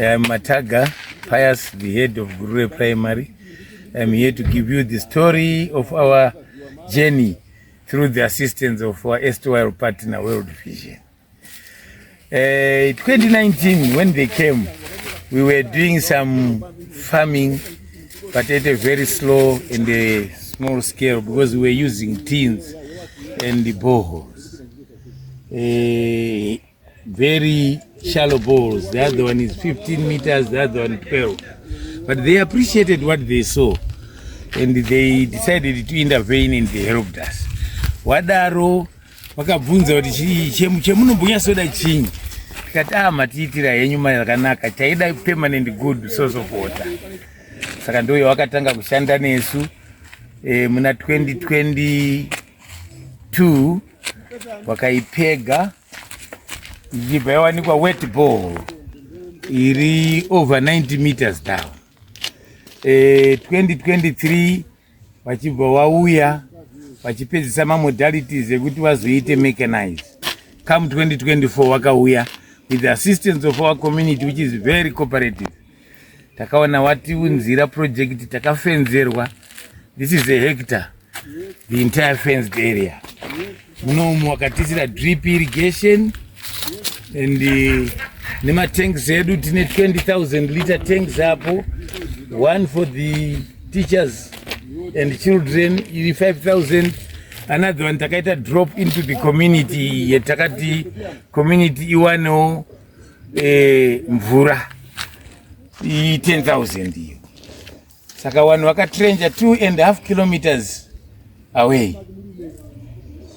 I'm Mataga Pius, the head of Gurure Primary. I'm here to give you the story of our journey through the assistance of our erstwhile partner, World Vision. 2019, when they came, we were doing some farming, but at a very slow and a small scale because we were using tins and the boreholes. Very shallow bores. The other one is 15 meters, the other one 12. But they appreciated what they saw and they decided to intervene and they helped us. Wadaro wakabvunza kuti chemunombonya soda chinyi, tikati matiitira yenyuma yakanaka chaida permanent good source of water. Saka ndoyo wakatanga kushanda nesu muna 2022 wakaipega ichibva yawanikwa wet bore iri over 90 meters down. 2023 wachibva wauya wachipedzisa modalities ekuti wazoite mechanized. Come 2024 wakauya with the assistance of our community which is very cooperative. Takaona watiunzira project takafenzerwa. This is a hectare, the entire fenced area. Munomu wakatisira drip irrigation and nema tanks edu tine 20,000 liter tanks hapo, one for the teachers and children iri 5,000. Another one takaita drop into the community yetakati community iwano mvura 10,000 iyo. Saka vanhu vakatrenja 2.5 kilometers away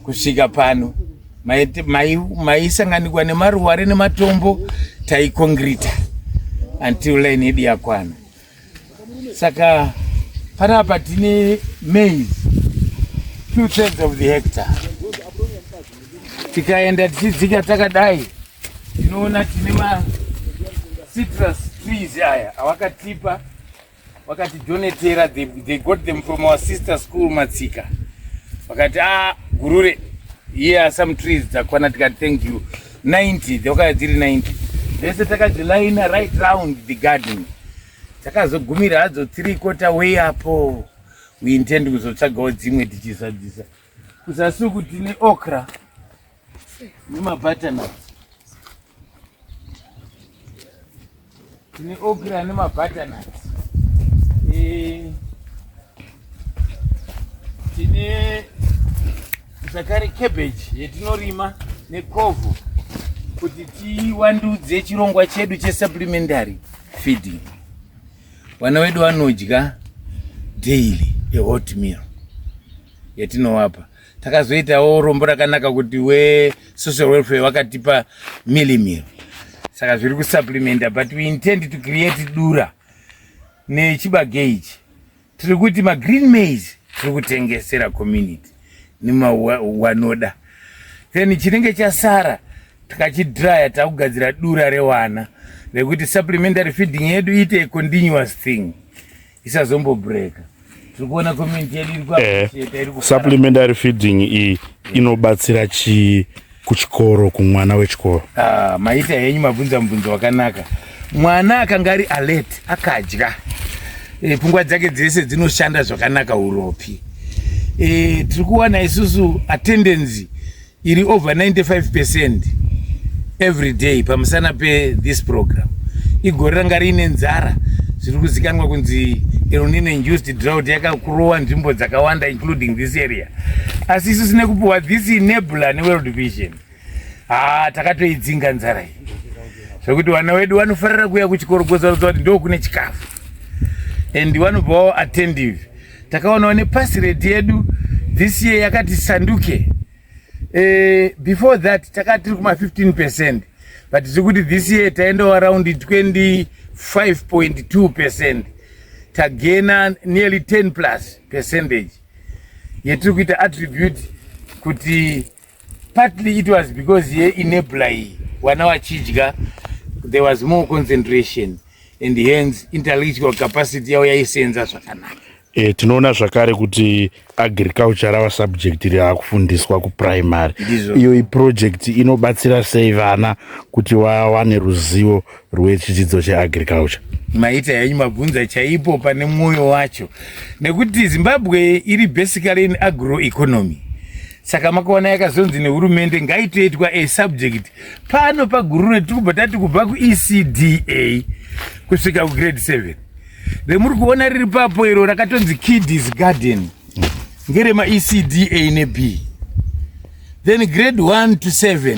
kusvika pano maisanganikwa nemaruware nematombo taikongrita until line yedu yakwana. Saka panapa tine maize 2/3 of the hectare. Tikaenda tichidzika takadai tinoona tine ma citrus trees aya awakatipa wakatidonetera. They got them from our sister school Matsika. Wakati Gurure, here are some trees takwana, tikati thank you. 90 dzakadziri 90 vese takadzilaina right round the garden. Takazogumira hadzo 3/4 way apo. We intend kuzotsvagawo dzimwe tichisadzisa. Kusasuku tine okra nemabutternut. Tine okra nemabutternut. Tine zakare cabbage yetinorima necovo kuti tiwandudze chirongwa chedu chesupplementary feeding. Vana vedu vanodya daily hot meal yetinowapa. Takazoitawo rombo rakanaka kuti we social welfare wakatipa meal. Saka zviri kusupplementa, but we intend to create dura nechibage. Tiri kuti ma green maize tiri kutengesera community nima wanoda. Then chinenge chasara takachidraya takugadzira dura rewana rekuti supplementary feeding yedu ite a continuous thing, isazombo break. Tikuona community yedu iri supplementary feeding inobatsira chi kuchikoro kumwana wechikoro. Maita yenyu mabvunza wakanaka. Mwana akanga ari alert akadya, pfungwa dzake dzese dzinoshanda zvakanaka uropi. Tiri kuwana isusu attendance iri over 95% every day pamusana pe this program. Igore ranga rine nzara, zviri kuzikanwa kunzi El Nino induced drought yakakurowa nzvimbo dzakawanda including this area. Asi isusu nekupuwa this enabler neWorld Vision, takatoidzinga nzara iyi zvokuti vana vedu vanofarira kuuya kuchikoro kuzorodza kuti ndo kune chikafu and vanobvawo attentive. Takaonawo nepasi rate yedu this year yakati sanduke. Before that takati tiri kuma 15%, but zvekuti this year taendawo around 25.2%. Tagena nearly 10+% yetiri kuita attribute kuti partly it was because ye enabler wana vachidya there was more concentration and hence intellectual capacity yavo yaisenza zvakanaka. Tinoona zvakare kuti agriculture rava subject raakufundiswa kuprimary. Iyo iproject inobatsira sei vana kuti vawane ruzivo rwechidzidzo cheagriculture? Maita yanyu mabvunza chaipo pane mwoyo wacho, nekuti Zimbabwe iri basically in agroeconomy. Saka makaona yakazonzi nehurumende ngaitoitwa a subject pano pagurure tikubva tati kubva kuECDA kusvika kugrade 7. Remuri kuona riri papo iro rakatonzi Kids Garden ngerema ECDA ne B. Then grade 1 to 7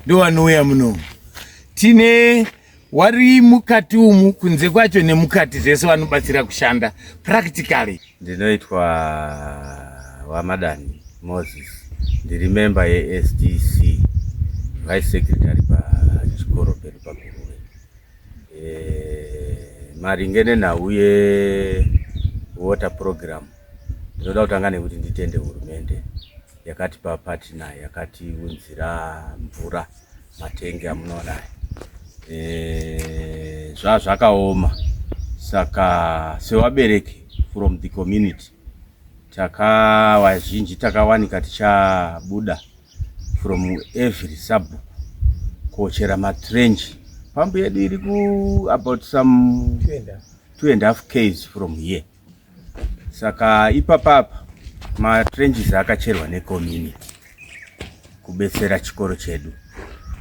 ndo vanouya muno. Tine wari mukati umu kunze kwacho nemukati zvese vanobatsira kushanda practically. Ndinoitwa Wamadani Moses, ndiri member yeSDC, vice secretary pachikoro pedu paGuruwe. Maringe nenhau yewater program, ndinoda kutanga nekuti nditende hurumende yakatipa partner, yakatiunzira mvura matengi amunoona. Zvakaoma, saka sevabereki from the community vazhinji takawanika tichabuda from every sub kochera matrench. Pambu yedu iri ku about some 2.5 km from here. Saka ipapapa matrenches akacherwa necommunity kubetsera chikoro chedu.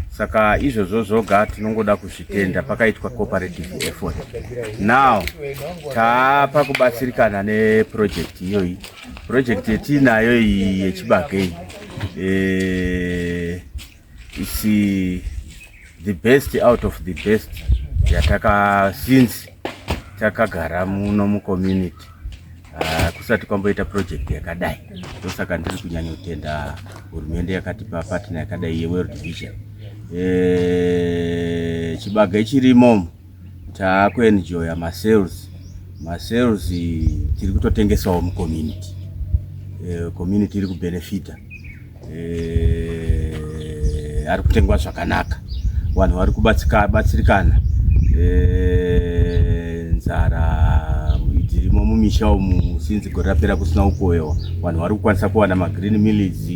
Saka izvozvo zvoga tinongoda kuzvitenda, pakaitwa cooperative effort. Now tapa kubatsirikana neproject iyoyi. Project yetinayo iyi yechibage is the best out of the best since takagara muno mucommunity. Kusati kwamboita project yakadai. Ndosaka ndiri kunyanya kutenda hurumende yakatipa partner yakadai yeWorld Vision. Chibage chirimo takuenjoya masales tiri kutotengesawo mucommunity. Community iri kubenefita. Ari kutengwa zvakanaka, vanhu vari kubatsirikana. Nzara dzirimo mumisha umu since gore rapera kusina ukoyewa, vanhu vari kukwanisa kuwana magreen mills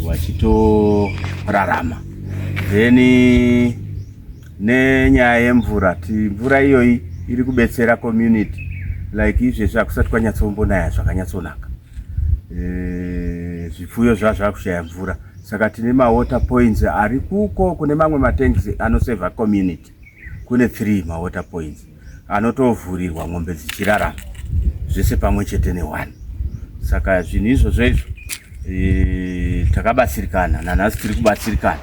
vachitorarama. Then nenyaya yemvura, mvura iyoyi iri kubetsera community like izvezvi hakusati kwanyatsombonaye zvakanyatsonaka. Zvipfuyo zvavakushaya mvura, saka tine mawater points ari kuko kune mamwe matanks anoseva community. Kune 3 mawater points anotovhurirwa mombe dzichirarama zvese pamwe chete ne1. Saka zvinhu izvozvo takabatsirikana, nanhasi tiri kubatsirikana.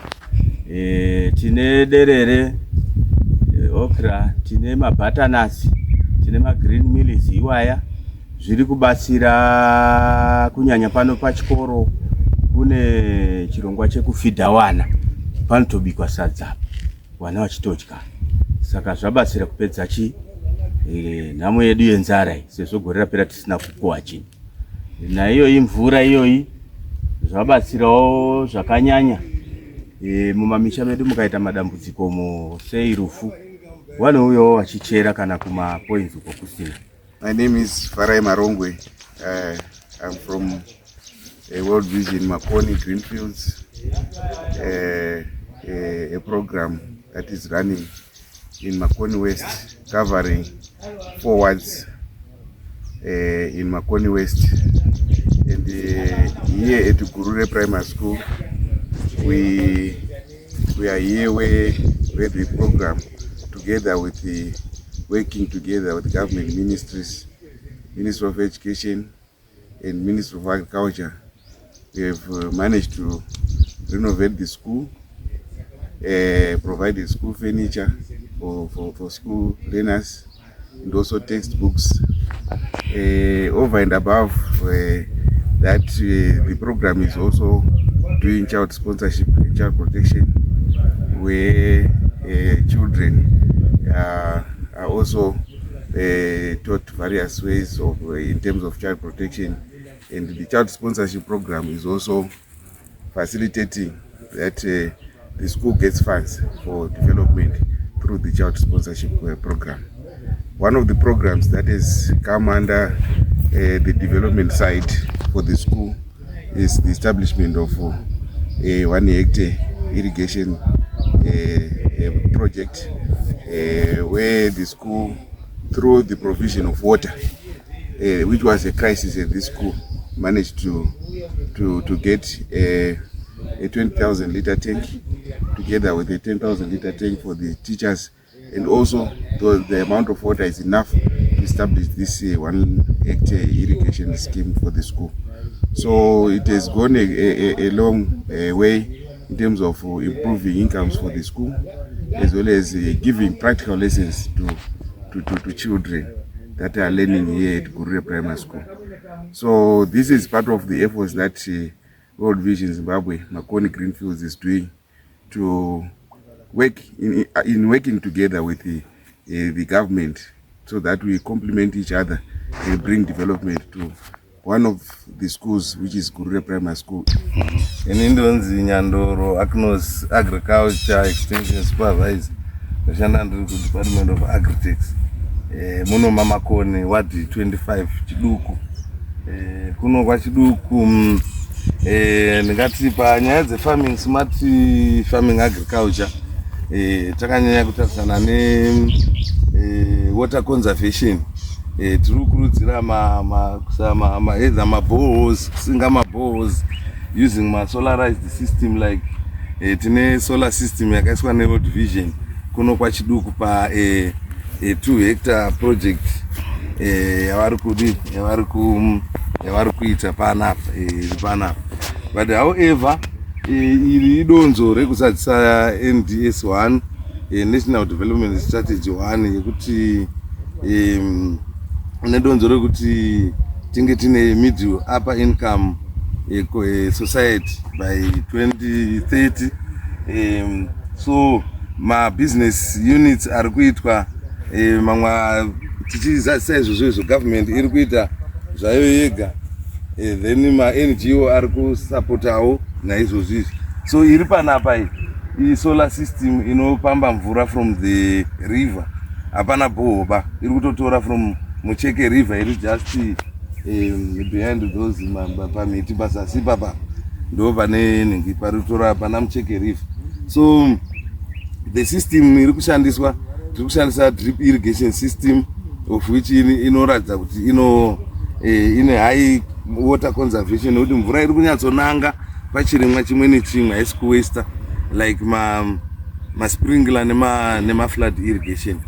Tine derere, okra, tine mabhatanasi, tine magreen mills iwaya zviri kubatsira kunyanya pano pachikoro. Kune chirongwa chekufidha wana, panotobikwa sadza wana vachitodya. Saka zvabatsira kupedza nhamo yedu yenzara sezvo gore rapera tisina kukohwa chinhu. Naiyoyi mvura iyoyi zvabatsirawo zvakanyanya. Mumamisha medu mukaita madambudziko sei rufu, vanouyawo vachichera kana kumapoints uko kusina. My name is Farai Marongwe. I'm from World Vision Makoni Greenfields, a program that is running in Makoni West, covering 4 wards in Makoni West. And here at Gurure Primary School, we are here with the program together with working together with government ministries, Ministry of Education and Ministry of Agriculture. We have managed to renovate the school, provide school furniture for school learners, and also textbooks. Over and above that, the program is also doing child sponsorship and child protection, where children are also taught various ways of in terms of child protection. And the child sponsorship program is also facilitating that the school gets funds for development through the child sponsorship program. one of the programs that has come under the development side for the school is the establishment of a 1 hectare irrigation project where the school, through the provision of water, which was a crisis at this school, managed to get a 20,000 liter tank together with a 10,000 liter tank for the teachers, and also the amount of water is enough to establish this 1 hectare irrigation scheme for the school. So it has gone a long way in terms of improving incomes for the school, as well as giving practical lessons to children that are learning here at Gurule Primary School. So this is part of the efforts that World Vision Zimbabwe, Makoni Greenfields is doing to work in working together with the government, so that we complement each other and bring development to one of the schools, which is Gurule Primary School. Inindonzi Nyandoro Agnos Agriculture Extension Supervisor, Shanda ndiri ku Department of Agritech. Muno Mamakoni wadi 25 Chiduku. Kuno kwa Chiduku ndingati panyaya dzefarming, smart farming agriculture, takanyanya kutarisana water conservation. Tiri kukurudzira either maboreholes, kusinga maboreholes using solarized system, like tine solar system yakaiswa neWorld Vision kuno kwa Chiduku pa 2 hectare project yavari kuita panapa. But however, iri donzo rekusadzisa NDS1, National Development Strategy 1, yekuti nedonzo rekuti tinge tine middle upper income society by 2030. So ma business units ari kuitwa mamwa tichizasa izvozvo government iri kuita zvayo yega, then ma NGO ari kusapotawo naizvozvo. So iri panapa iyi solar system inopamba mvura from the river, hapana bohoba, iri kutotora from Mucheke River, iri just behind those pamiti pasasi papa ndo pane nengi paritora pana Mucheke River. So the system iri kushandiswa, tiri kushandisa drip irrigation system, of which inoratidza kuti ine high water conservation, nekuti mvura iri kunyatsonanga pachirimwa chimwe nechimwe, haisi kuwaster like ma sprinkler nema flood irrigation.